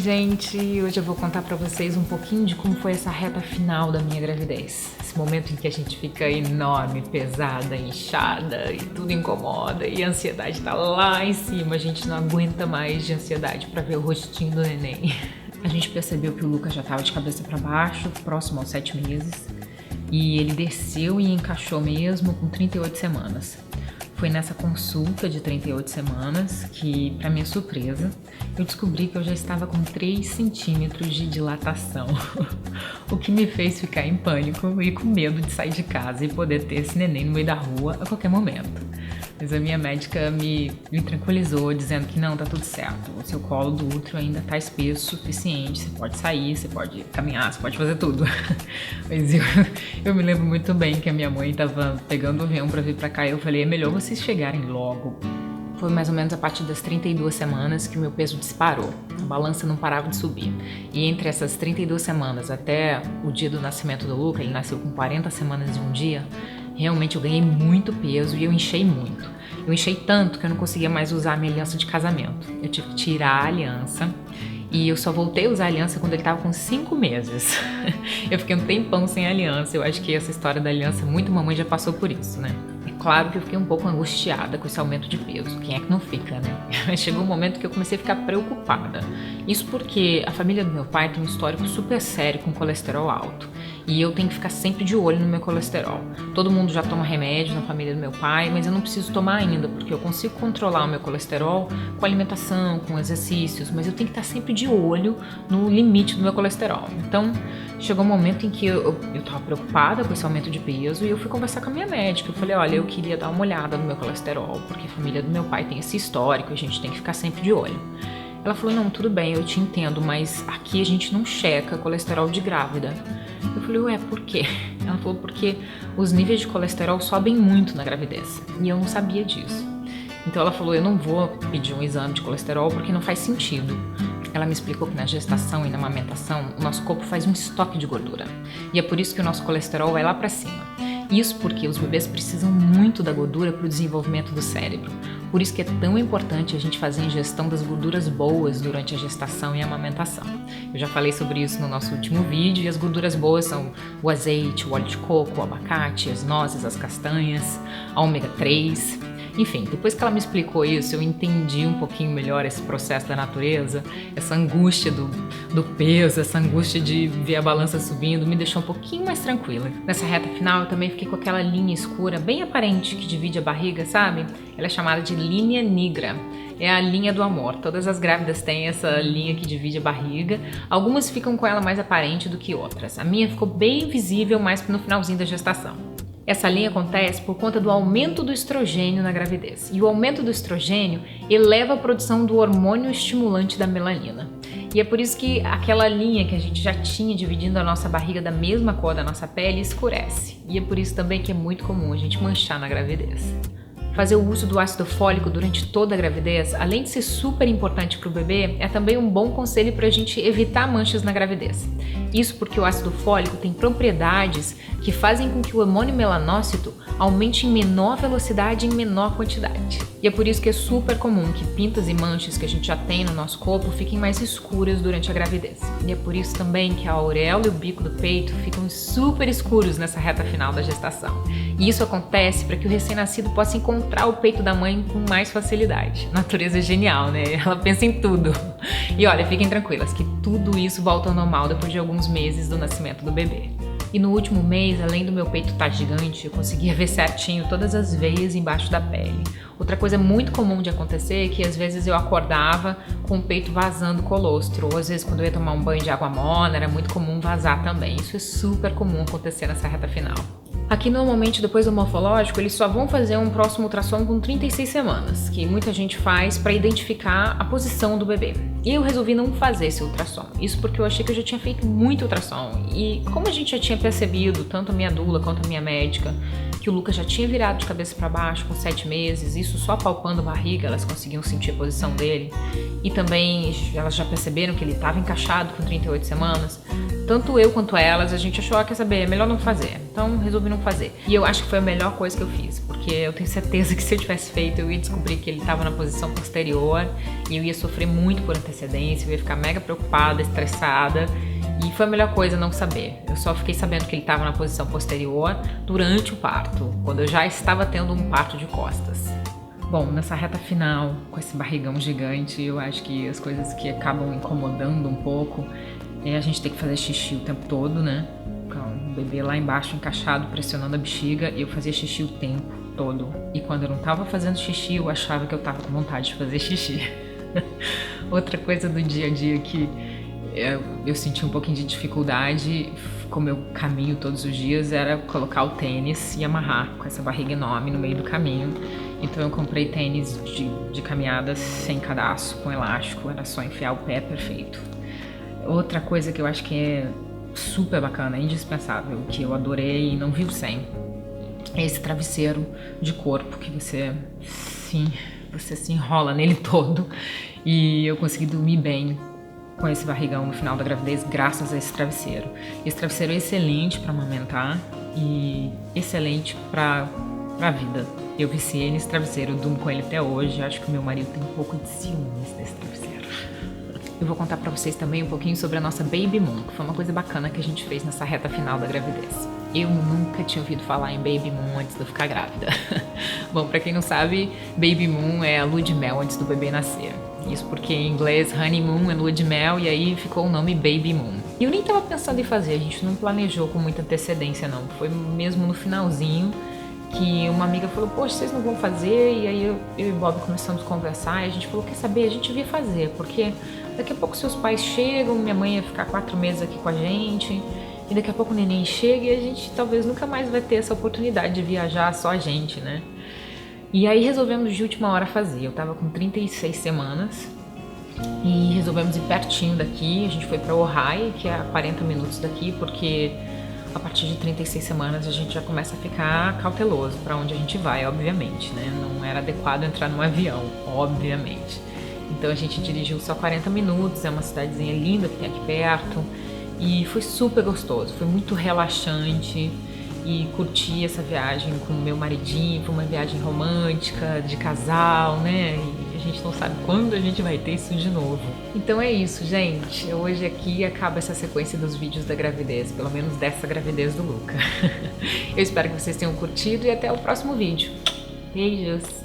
gente! Hoje eu vou contar pra vocês um pouquinho de como foi essa reta final da minha gravidez. Esse momento em que a gente fica enorme, pesada, inchada e tudo incomoda e a ansiedade tá lá em cima. A gente não aguenta mais de ansiedade pra ver o rostinho do neném. A gente percebeu que o Lucas já tava de cabeça pra baixo, próximo aos 7 meses. E ele desceu e encaixou mesmo com 38 semanas. Foi nessa consulta de 38 semanas que, para minha surpresa, eu descobri que eu já estava com 3 centímetros de dilatação, o que me fez ficar em pânico e com medo de sair de casa e poder ter esse neném no meio da rua a qualquer momento. Mas a minha médica me tranquilizou, dizendo que não, tá tudo certo, o seu colo do útero ainda tá espesso o suficiente, você pode sair, você pode caminhar, você pode fazer tudo. Mas eu me lembro muito bem que a minha mãe tava pegando o avião pra vir pra cá e eu falei, é melhor vocês chegarem logo. Foi mais ou menos a partir das 32 semanas que o meu peso disparou, a balança não parava de subir. E entre essas 32 semanas até o dia do nascimento do Luca, ele nasceu com 40 semanas e um dia, realmente eu ganhei muito peso e eu inchei muito. Eu inchei tanto que eu não conseguia mais usar a minha aliança de casamento. Eu tive que tirar a aliança e eu só voltei a usar a aliança quando ele estava com 5 meses. Eu fiquei um tempão sem aliança. Eu acho que essa história da aliança, muita mamãe já passou por isso, né? É claro que eu fiquei um pouco angustiada com esse aumento de peso. Quem é que não fica, né? Mas chegou um momento que eu comecei a ficar preocupada. Isso porque a família do meu pai tem um histórico super sério com colesterol alto. E eu tenho que ficar sempre de olho no meu colesterol. Todo mundo já toma remédio na família do meu pai, mas eu não preciso tomar ainda, porque eu consigo controlar o meu colesterol com alimentação, com exercícios, mas eu tenho que estar sempre de olho no limite do meu colesterol. Então, chegou um momento em que eu estava preocupada com esse aumento de peso e eu fui conversar com a minha médica. Eu falei, olha, eu queria dar uma olhada no meu colesterol, porque a família do meu pai tem esse histórico e a gente tem que ficar sempre de olho. Ela falou, não, tudo bem, eu te entendo, mas aqui a gente não checa colesterol de grávida. Eu falei, ué, por quê? Ela falou, porque os níveis de colesterol sobem muito na gravidez. E eu não sabia disso. Então ela falou, eu não vou pedir um exame de colesterol porque não faz sentido. Ela me explicou que na gestação e na amamentação, o nosso corpo faz um estoque de gordura. E é por isso que o nosso colesterol vai lá pra cima. Isso porque os bebês precisam muito da gordura para o desenvolvimento do cérebro. Por isso que é tão importante a gente fazer a ingestão das gorduras boas durante a gestação e a amamentação. Eu já falei sobre isso no nosso último vídeo e as gorduras boas são o azeite, o óleo de coco, o abacate, as nozes, as castanhas, a ômega 3... Enfim, depois que ela me explicou isso, eu entendi um pouquinho melhor esse processo da natureza, essa angústia do peso, essa angústia de ver a balança subindo, me deixou um pouquinho mais tranquila. Nessa reta final, eu também fiquei com aquela linha escura, bem aparente, que divide a barriga, sabe? Ela é chamada de linha nigra. É a linha do amor. Todas as grávidas têm essa linha que divide a barriga. Algumas ficam com ela mais aparente do que outras. A minha ficou bem visível mais no finalzinho da gestação. Essa linha acontece por conta do aumento do estrogênio na gravidez. E o aumento do estrogênio eleva a produção do hormônio estimulante da melanina. E é por isso que aquela linha que a gente já tinha dividindo a nossa barriga da mesma cor da nossa pele escurece. E é por isso também que é muito comum a gente manchar na gravidez. Fazer o uso do ácido fólico durante toda a gravidez, além de ser super importante para o bebê, é também um bom conselho para a gente evitar manchas na gravidez. Isso porque o ácido fólico tem propriedades que fazem com que o hormônio melanócito aumente em menor velocidade e em menor quantidade. E é por isso que é super comum que pintas e manchas que a gente já tem no nosso corpo fiquem mais escuras durante a gravidez. E é por isso também que a auréola e o bico do peito ficam super escuros nessa reta final da gestação. E isso acontece para que o recém-nascido possa encontrar o peito da mãe com mais facilidade. A natureza é genial, né? Ela pensa em tudo. E olha, fiquem tranquilas que tudo isso volta ao normal depois de alguns meses do nascimento do bebê. E no último mês, além do meu peito estar gigante, eu conseguia ver certinho todas as veias embaixo da pele. Outra coisa muito comum de acontecer é que às vezes eu acordava com o peito vazando colostro, ou às vezes quando eu ia tomar um banho de água morna, era muito comum vazar também. Isso é super comum acontecer nessa reta final. Aqui normalmente depois do morfológico eles só vão fazer um próximo ultrassom com 36 semanas, que muita gente faz para identificar a posição do bebê. E eu resolvi não fazer esse ultrassom, isso porque eu achei que eu já tinha feito muito ultrassom. E como a gente já tinha percebido, tanto a minha doula quanto a minha médica, que o Lucas já tinha virado de cabeça para baixo com 7 meses, isso só palpando a barriga elas conseguiam sentir a posição dele. E também elas já perceberam que ele estava encaixado com 38 semanas. tanto eu quanto elas, a gente achou, quer saber, é melhor não fazer. Então resolvi não fazer. E eu acho que foi a melhor coisa que eu fiz, porque eu tenho certeza que se eu tivesse feito, eu ia descobrir que ele estava na posição posterior e eu ia sofrer muito por antecedência, eu ia ficar mega preocupada, estressada. E foi a melhor coisa não saber. Eu só fiquei sabendo que ele estava na posição posterior durante o parto, quando eu já estava tendo um parto de costas. Bom, nessa reta final, com esse barrigão gigante, eu acho que as coisas que acabam incomodando um pouco é a gente ter que fazer xixi o tempo todo, né? Com o bebê lá embaixo encaixado, pressionando a bexiga, e eu fazia xixi o tempo todo. E quando eu não tava fazendo xixi, eu achava que eu tava com vontade de fazer xixi. Outra coisa do dia a dia que eu senti um pouquinho de dificuldade, como eu caminho todos os dias, era colocar o tênis e amarrar com essa barriga enorme no meio do caminho. Então eu comprei tênis de caminhada sem cadarço, com elástico, era só enfiar o pé perfeito. Outra coisa que eu acho que é super bacana, indispensável, que eu adorei e não vivo sem, é esse travesseiro de corpo que você se enrola nele todo, e eu consegui dormir bem com esse barrigão no final da gravidez graças a esse travesseiro. Esse travesseiro é excelente para amamentar e excelente para a vida. Eu viciei nesse travesseiro, durmo com ele até hoje, acho que o meu marido tem um pouco de ciúmes desse travesseiro. Eu vou contar pra vocês também um pouquinho sobre a nossa Baby Moon, que foi uma coisa bacana que a gente fez nessa reta final da gravidez. Eu nunca tinha ouvido falar em Baby Moon antes de eu ficar grávida. Bom, pra quem não sabe, Baby Moon é a lua de mel antes do bebê nascer. Isso porque em inglês honeymoon é lua de mel e aí ficou o nome Baby Moon. E eu nem tava pensando em fazer, a gente não planejou com muita antecedência não, foi mesmo no finalzinho que uma amiga falou, poxa, vocês não vão fazer? E aí eu e o Bob começamos a conversar e a gente falou, quer saber, a gente devia fazer, porque daqui a pouco seus pais chegam, minha mãe ia ficar 4 meses aqui com a gente, e daqui a pouco o neném chega e a gente talvez nunca mais vai ter essa oportunidade de viajar só a gente, né? E aí resolvemos de última hora fazer, eu tava com 36 semanas e resolvemos ir pertinho daqui, a gente foi pra Ohio, que é a 40 minutos daqui, porque a partir de 36 semanas a gente já começa a ficar cauteloso para onde a gente vai, obviamente, né? Não era adequado entrar num avião, obviamente. Então a gente dirigiu só 40 minutos, é uma cidadezinha linda que tem aqui perto, e foi super gostoso, foi muito relaxante, e curti essa viagem com o meu maridinho, foi uma viagem romântica, de casal, né? E a gente não sabe quando a gente vai ter isso de novo. Então é isso, gente. Hoje aqui acaba essa sequência dos vídeos da gravidez, pelo menos dessa gravidez do Luca. Eu espero que vocês tenham curtido e até o próximo vídeo. Beijos!